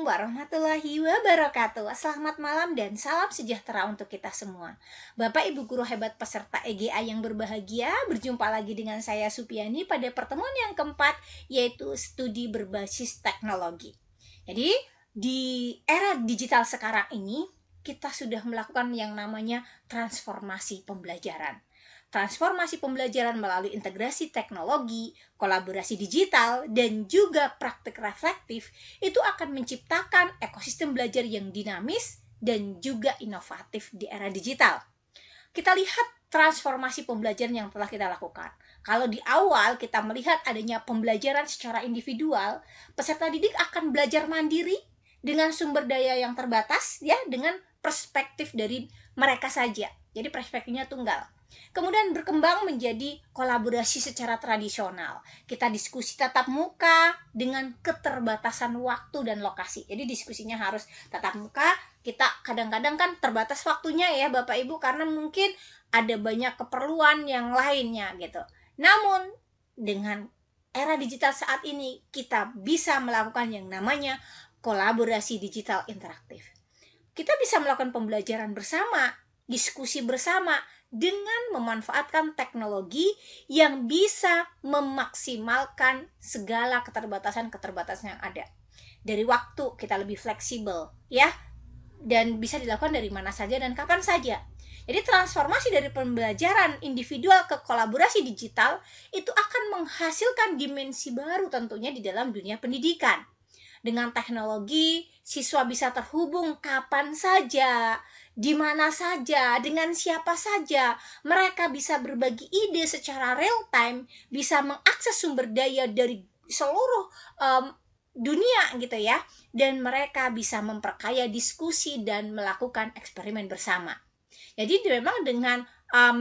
Assalamualaikum warahmatullahi wabarakatuh. Selamat malam dan salam sejahtera untuk kita semua. Bapak Ibu guru hebat peserta EGA yang berbahagia, berjumpa lagi dengan saya Supiani pada pertemuan yang keempat, yaitu studi berbasis teknologi. Jadi di era digital sekarang ini kita sudah melakukan yang namanya transformasi pembelajaran. Transformasi pembelajaran melalui integrasi teknologi, kolaborasi digital, dan juga praktik reflektif itu akan menciptakan ekosistem belajar yang dinamis dan juga inovatif di era digital. Kita lihat transformasi pembelajaran yang telah kita lakukan. Kalau di awal kita melihat adanya pembelajaran secara individual, peserta didik akan belajar mandiri dengan sumber daya yang terbatas, ya, dengan perspektif dari mereka saja. Jadi perspektifnya tunggal. Kemudian berkembang menjadi kolaborasi secara tradisional. Kita diskusi tatap muka dengan keterbatasan waktu dan lokasi. Jadi diskusinya harus tatap muka. Kita kadang-kadang kan terbatas waktunya ya Bapak Ibu, karena mungkin ada banyak keperluan yang lainnya gitu. Namun dengan era digital saat ini kita bisa melakukan yang namanya kolaborasi digital interaktif. Kita bisa melakukan pembelajaran bersama, diskusi bersama dengan memanfaatkan teknologi yang bisa memaksimalkan segala keterbatasan-keterbatasan yang ada. Dari waktu kita lebih fleksibel, ya, dan bisa dilakukan dari mana saja dan kapan saja. Jadi transformasi dari pembelajaran individual ke kolaborasi digital itu akan menghasilkan dimensi baru tentunya di dalam dunia pendidikan. Dengan teknologi, siswa bisa terhubung kapan saja, di mana saja, dengan siapa saja. Mereka bisa berbagi ide secara real time, bisa mengakses sumber daya dari seluruh dunia gitu ya, dan mereka bisa memperkaya diskusi dan melakukan eksperimen bersama. Jadi memang dengan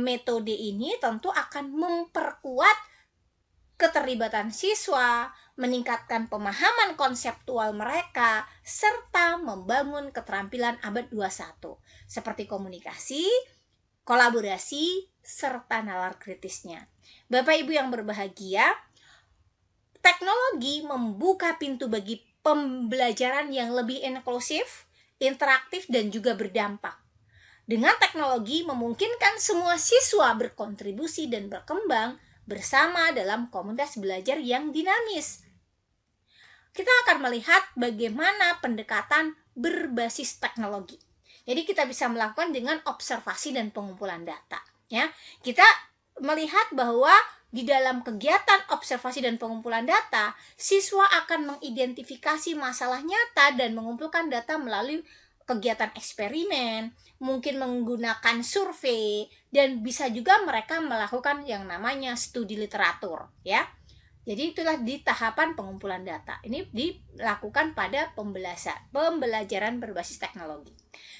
metode ini tentu akan memperkuat keterlibatan siswa, meningkatkan pemahaman konseptual mereka, serta membangun keterampilan abad 21 seperti komunikasi, kolaborasi, serta nalar kritisnya. Bapak Ibu yang berbahagia, teknologi membuka pintu bagi pembelajaran yang lebih inklusif, interaktif, dan juga berdampak. Dengan teknologi memungkinkan semua siswa berkontribusi dan berkembang bersama dalam komunitas belajar yang dinamis. Kita akan melihat bagaimana pendekatan berbasis teknologi. Jadi kita bisa melakukan dengan observasi dan pengumpulan data. Ya, kita melihat bahwa di dalam kegiatan observasi dan pengumpulan data, siswa akan mengidentifikasi masalah nyata dan mengumpulkan data melalui kegiatan eksperimen, mungkin menggunakan survei, dan bisa juga mereka melakukan yang namanya studi literatur, ya. Jadi itulah di tahapan pengumpulan data. Ini dilakukan pada pembelajaran berbasis teknologi.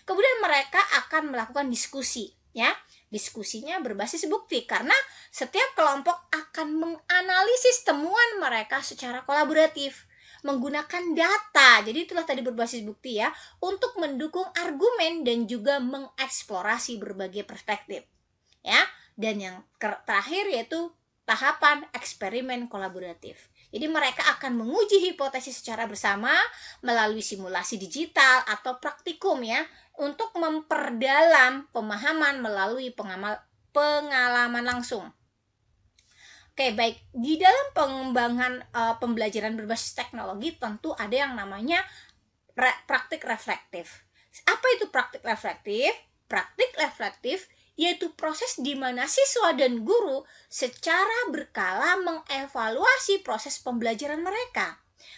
Kemudian mereka akan melakukan diskusi, ya. Diskusinya berbasis bukti karena setiap kelompok akan menganalisis temuan mereka secara kolaboratif menggunakan data. Jadi itulah tadi berbasis bukti ya, untuk mendukung argumen dan juga mengeksplorasi berbagai perspektif. Ya, dan yang terakhir yaitu tahapan eksperimen kolaboratif. Jadi mereka akan menguji hipotesis secara bersama melalui simulasi digital atau praktikum ya, untuk memperdalam pemahaman melalui pengalaman langsung. Oke, baik. Di dalam pengembangan pembelajaran berbasis teknologi tentu ada yang namanya praktik reflektif. Apa itu praktik reflektif? Praktik reflektif yaitu proses di mana siswa dan guru secara berkala mengevaluasi proses pembelajaran mereka.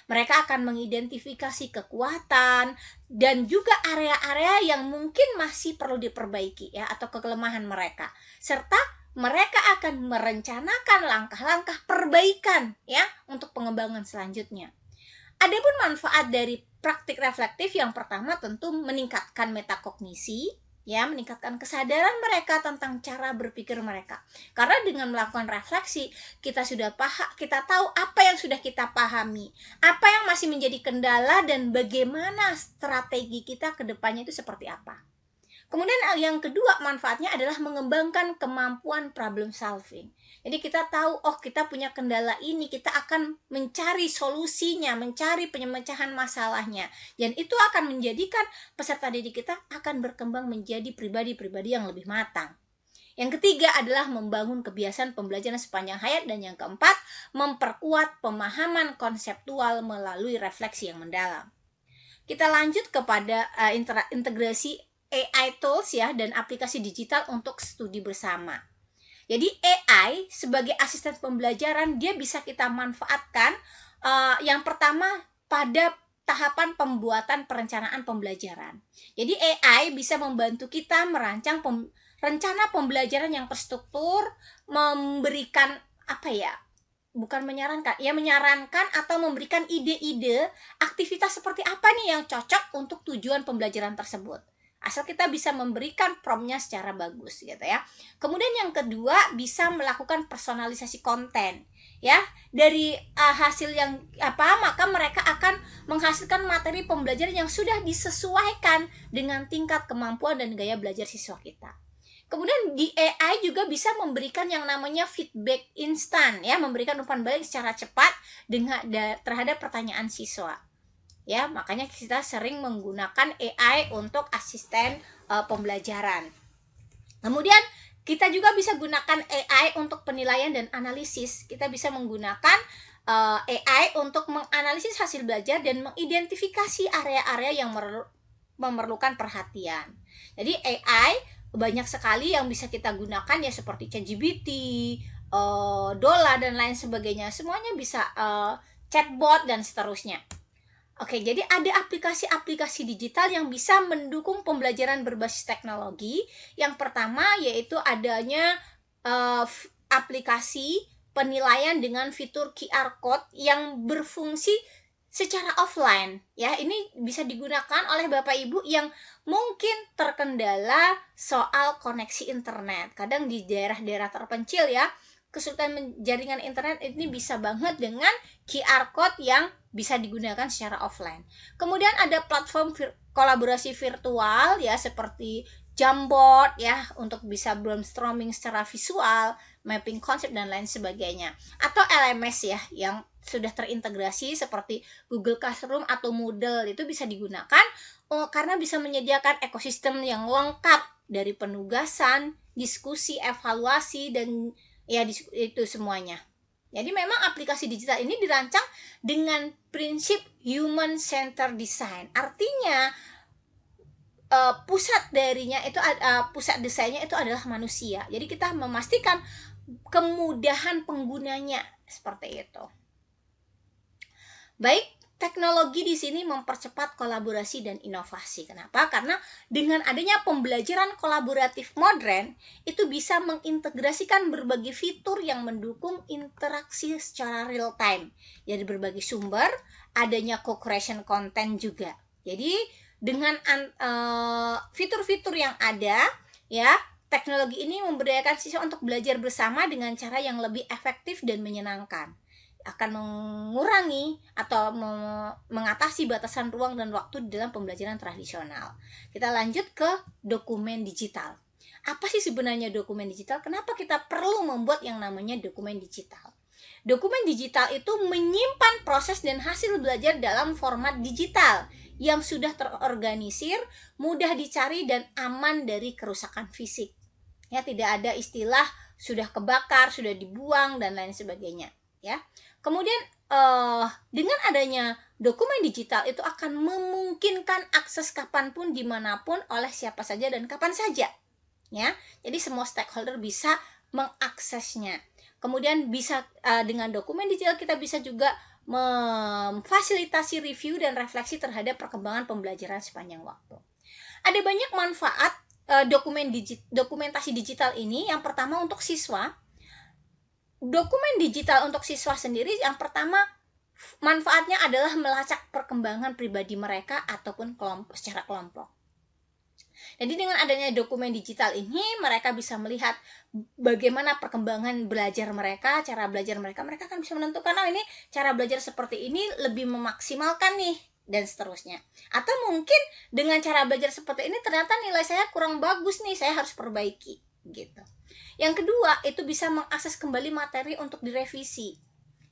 Mereka akan mengidentifikasi kekuatan dan juga area-area yang mungkin masih perlu diperbaiki ya, atau kelemahan mereka, serta mereka akan merencanakan langkah-langkah perbaikan ya untuk pengembangan selanjutnya. Adapun manfaat dari praktik reflektif yang pertama tentu meningkatkan metakognisi, ya, meningkatkan kesadaran mereka tentang cara berpikir mereka. Karena dengan melakukan refleksi, kita tahu apa yang sudah kita pahami, apa yang masih menjadi kendala dan bagaimana strategi kita ke depannya itu seperti apa. Kemudian yang kedua manfaatnya adalah mengembangkan kemampuan problem solving. Jadi kita tahu, oh kita punya kendala ini, kita akan mencari solusinya, mencari pemecahan masalahnya. Dan itu akan menjadikan peserta didik kita akan berkembang menjadi pribadi-pribadi yang lebih matang. Yang ketiga adalah membangun kebiasaan pembelajaran sepanjang hayat. Dan yang keempat, memperkuat pemahaman konseptual melalui refleksi yang mendalam. Kita lanjut kepada integrasi AI tools ya dan aplikasi digital untuk studi bersama. Jadi AI sebagai asisten pembelajaran dia bisa kita manfaatkan yang pertama pada tahapan pembuatan perencanaan pembelajaran. Jadi AI bisa membantu kita merancang rencana pembelajaran yang terstruktur, memberikan menyarankan atau memberikan ide-ide aktivitas seperti apa nih yang cocok untuk tujuan pembelajaran tersebut. Asal kita bisa memberikan prompt-nya secara bagus gitu ya. Kemudian yang kedua, bisa melakukan personalisasi konten ya. Dari hasil yang maka mereka akan menghasilkan materi pembelajaran yang sudah disesuaikan dengan tingkat kemampuan dan gaya belajar siswa kita. Kemudian di AI juga bisa memberikan yang namanya feedback instan ya, memberikan umpan balik secara cepat terhadap pertanyaan siswa. Ya, makanya kita sering menggunakan AI untuk asisten pembelajaran. Kemudian kita juga bisa gunakan AI untuk penilaian dan analisis. Kita bisa menggunakan AI untuk menganalisis hasil belajar dan mengidentifikasi area-area yang memerlukan perhatian. Jadi AI banyak sekali yang bisa kita gunakan ya, seperti ChatGPT, Dola dan lain sebagainya. Semuanya bisa chatbot dan seterusnya. Oke, jadi ada aplikasi-aplikasi digital yang bisa mendukung pembelajaran berbasis teknologi. Yang pertama yaitu adanya aplikasi penilaian dengan fitur QR Code yang berfungsi secara offline. Ya, ini bisa digunakan oleh Bapak Ibu yang mungkin terkendala soal koneksi internet. Kadang di daerah-daerah terpencil ya, kesulitan jaringan internet ini bisa banget dengan QR Code yang bisa digunakan secara offline. Kemudian ada platform kolaborasi virtual ya, seperti Jamboard ya, untuk bisa brainstorming secara visual, mapping konsep dan lain sebagainya. Atau LMS ya, yang sudah terintegrasi seperti Google Classroom atau Moodle, itu bisa digunakan karena bisa menyediakan ekosistem yang lengkap dari penugasan, diskusi, evaluasi, dan ya itu semuanya. Jadi memang aplikasi digital ini dirancang dengan prinsip human centered design. Artinya pusat desainnya itu adalah manusia. Jadi kita memastikan kemudahan penggunanya seperti itu. Baik, teknologi di sini mempercepat kolaborasi dan inovasi. Kenapa? Karena dengan adanya pembelajaran kolaboratif modern, itu bisa mengintegrasikan berbagai fitur yang mendukung interaksi secara real time. Jadi berbagai sumber, adanya co-creation content juga. Jadi dengan fitur-fitur yang ada, ya, teknologi ini memberdayakan siswa untuk belajar bersama dengan cara yang lebih efektif dan menyenangkan. Akan mengurangi atau mengatasi batasan ruang dan waktu di dalam pembelajaran tradisional. Kita lanjut ke dokumen digital. Apa sih sebenarnya dokumen digital? Kenapa kita perlu membuat yang namanya dokumen digital? Dokumen digital itu menyimpan proses dan hasil belajar dalam format digital yang sudah terorganisir, mudah dicari, dan aman dari kerusakan fisik. Ya, tidak ada istilah sudah kebakar, sudah dibuang, dan lain sebagainya. Ya, kemudian dengan adanya dokumen digital itu akan memungkinkan akses kapanpun, dimanapun, oleh siapa saja dan kapan saja. Ya, jadi semua stakeholder bisa mengaksesnya. Kemudian bisa dengan dokumen digital kita bisa juga memfasilitasi review dan refleksi terhadap perkembangan pembelajaran sepanjang waktu. Ada banyak manfaat dokumentasi digital ini. Yang pertama untuk siswa. Dokumen digital untuk siswa sendiri, yang pertama manfaatnya adalah melacak perkembangan pribadi mereka ataupun secara kelompok. Jadi dengan adanya dokumen digital ini, mereka bisa melihat bagaimana perkembangan belajar mereka, cara belajar mereka. Mereka akan bisa menentukan, ini cara belajar seperti ini lebih memaksimalkan nih dan seterusnya. Atau mungkin dengan cara belajar seperti ini ternyata nilai saya kurang bagus nih, saya harus perbaiki gitu. Yang kedua, itu bisa mengakses kembali materi untuk direvisi.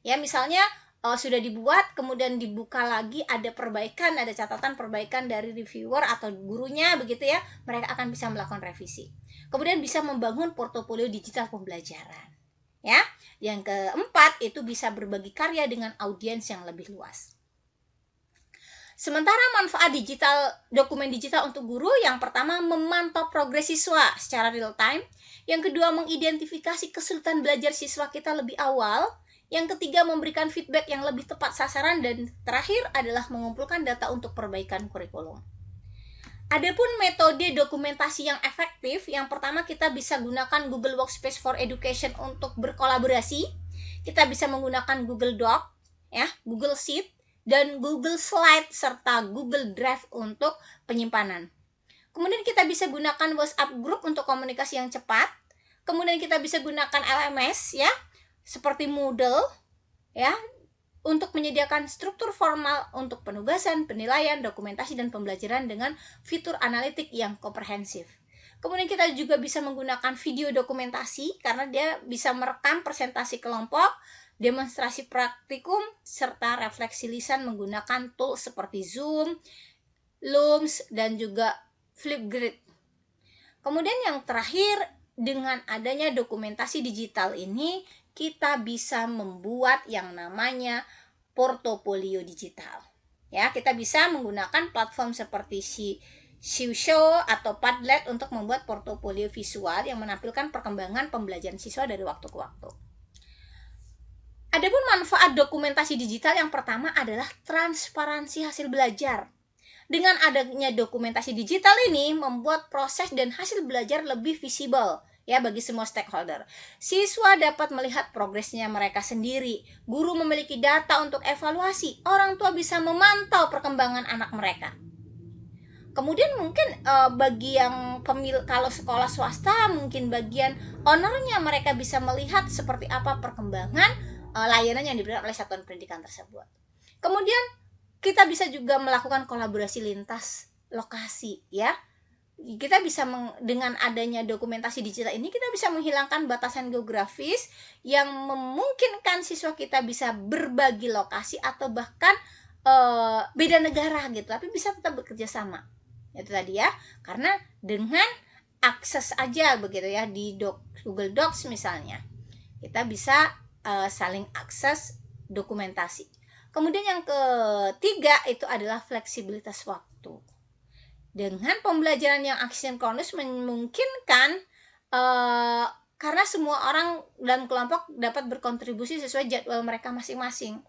Ya, misalnya sudah dibuat, kemudian dibuka lagi, ada perbaikan, ada catatan perbaikan dari reviewer atau gurunya begitu ya, mereka akan bisa melakukan revisi. Kemudian bisa membangun portofolio digital pembelajaran. Ya, yang keempat itu bisa berbagi karya dengan audiens yang lebih luas. Sementara manfaat dokumen digital untuk guru, yang pertama memantau progres siswa secara real time, yang kedua mengidentifikasi kesulitan belajar siswa kita lebih awal, yang ketiga memberikan feedback yang lebih tepat sasaran, dan terakhir adalah mengumpulkan data untuk perbaikan kurikulum. Adapun metode dokumentasi yang efektif, yang pertama kita bisa gunakan Google Workspace for Education untuk berkolaborasi. Kita bisa menggunakan Google Doc, ya, Google Sheet, dan Google Slide serta Google Drive untuk penyimpanan. Kemudian kita bisa gunakan WhatsApp Group untuk komunikasi yang cepat. Kemudian kita bisa gunakan LMS ya, seperti Moodle ya, untuk menyediakan struktur formal untuk penugasan, penilaian, dokumentasi, dan pembelajaran dengan fitur analitik yang komprehensif. Kemudian kita juga bisa menggunakan video dokumentasi karena dia bisa merekam presentasi kelompok, demonstrasi praktikum, serta refleksi lisan menggunakan tools seperti Zoom, Looms, dan juga Flipgrid. Kemudian yang terakhir, dengan adanya dokumentasi digital ini, kita bisa membuat yang namanya portofolio digital. Ya, kita bisa menggunakan platform seperti Shusho atau Padlet untuk membuat portofolio visual yang menampilkan perkembangan pembelajaran siswa dari waktu ke waktu. Adapun manfaat dokumentasi digital yang pertama adalah transparansi hasil belajar. Dengan adanya dokumentasi digital ini membuat proses dan hasil belajar lebih visible ya bagi semua stakeholder. Siswa dapat melihat progresnya mereka sendiri, guru memiliki data untuk evaluasi, orang tua bisa memantau perkembangan anak mereka. Kemudian mungkin bagi yang kalau sekolah swasta, mungkin bagian ownernya mereka bisa melihat seperti apa perkembangan layanan yang diberikan oleh satuan pendidikan tersebut. Kemudian kita bisa juga melakukan kolaborasi lintas lokasi ya. Kita bisa dengan adanya dokumentasi digital ini kita bisa menghilangkan batasan geografis yang memungkinkan siswa kita bisa berbagi lokasi atau bahkan beda negara gitu, tapi bisa tetap bekerja sama. Itu tadi ya, karena dengan akses aja begitu ya di Google Docs misalnya, kita bisa saling akses dokumentasi. Kemudian yang ketiga itu adalah fleksibilitas waktu. Dengan pembelajaran yang asinkronus memungkinkan karena semua orang dan kelompok dapat berkontribusi sesuai jadwal mereka masing-masing.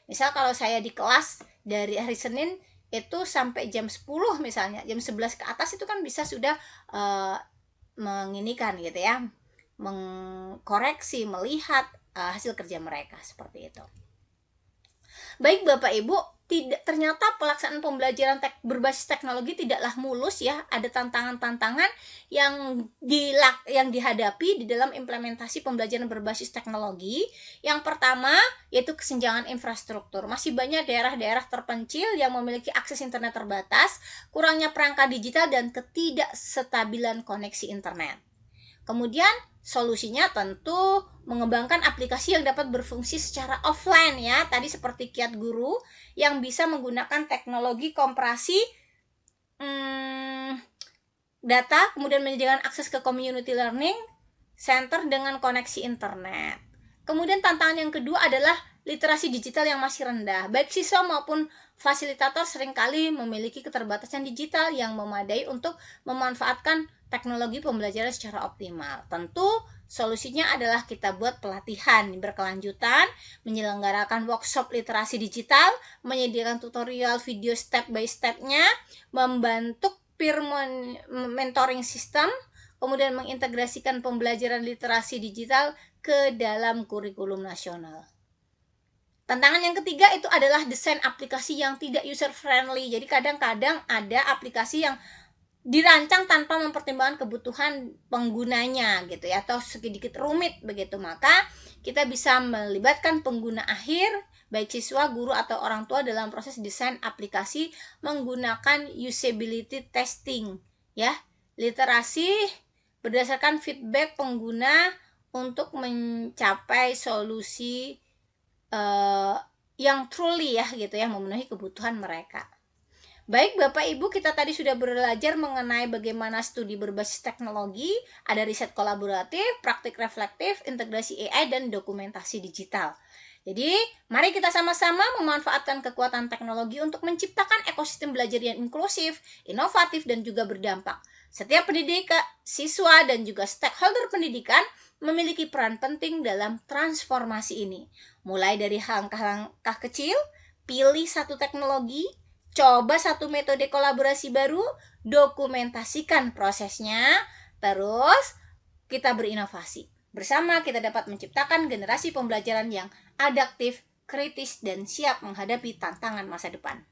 Misal kalau saya di kelas dari hari Senin itu sampai jam 10 misalnya, jam 11 ke atas itu kan bisa sudah menginikan gitu ya, mengkoreksi, melihat hasil kerja mereka seperti itu. Baik Bapak Ibu, ternyata pelaksanaan pembelajaran berbasis teknologi tidaklah mulus ya, ada tantangan-tantangan yang dihadapi di dalam implementasi pembelajaran berbasis teknologi. Yang pertama yaitu kesenjangan infrastruktur. Masih banyak daerah-daerah terpencil yang memiliki akses internet terbatas, kurangnya perangkat digital, dan ketidakstabilan koneksi internet. Kemudian solusinya tentu mengembangkan aplikasi yang dapat berfungsi secara offline ya, tadi seperti Kiat Guru yang bisa menggunakan teknologi kompresi data, kemudian menyediakan akses ke community learning center dengan koneksi internet. Kemudian tantangan yang kedua adalah literasi digital yang masih rendah. Baik siswa maupun fasilitator seringkali memiliki keterbatasan digital yang memadai untuk memanfaatkan teknologi pembelajaran secara optimal. Tentu solusinya adalah kita buat pelatihan berkelanjutan, menyelenggarakan workshop literasi digital, menyediakan tutorial video step by step-nya, membentuk peer mentoring system, kemudian mengintegrasikan pembelajaran literasi digital ke dalam kurikulum nasional. Tantangan yang ketiga itu adalah desain aplikasi yang tidak user friendly. Jadi kadang-kadang ada aplikasi yang dirancang tanpa mempertimbangkan kebutuhan penggunanya gitu ya, atau sedikit rumit begitu. Maka kita bisa melibatkan pengguna akhir, baik siswa, guru, atau orang tua dalam proses desain aplikasi menggunakan usability testing, ya. Literasi berdasarkan feedback pengguna untuk mencapai solusi yang truly ya gitu ya, memenuhi kebutuhan mereka. Baik Bapak Ibu, kita tadi sudah belajar mengenai bagaimana studi berbasis teknologi, ada riset kolaboratif, praktik reflektif, integrasi AI, dan dokumentasi digital. Jadi, mari kita sama-sama memanfaatkan kekuatan teknologi untuk menciptakan ekosistem belajar yang inklusif, inovatif, dan juga berdampak. Setiap pendidik, siswa, dan juga stakeholder pendidikan memiliki peran penting dalam transformasi ini. Mulai dari langkah-langkah kecil, pilih satu teknologi, coba satu metode kolaborasi baru, dokumentasikan prosesnya, terus kita berinovasi. Bersama kita dapat menciptakan generasi pembelajaran yang adaptif, kritis, dan siap menghadapi tantangan masa depan.